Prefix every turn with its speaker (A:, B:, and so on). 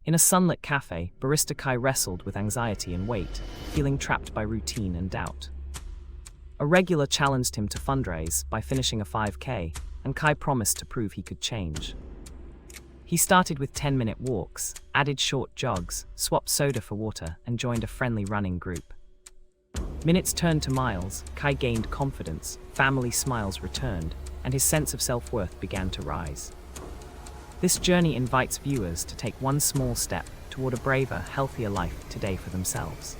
A: In a sunlit cafe, barista Kai wrestled with anxiety and weight, feeling trapped by routine and doubt. A regular challenged him to fundraise by finishing a 5K, and Kai promised to prove he could change. He started with 10-minute walks, added short jogs, swapped soda for water, and joined a friendly running group. Minutes turned to miles, Kai gained confidence, family smiles returned, and his sense of self-worth began to rise. This journey invites viewers to take one small step toward a braver, healthier life today for themselves.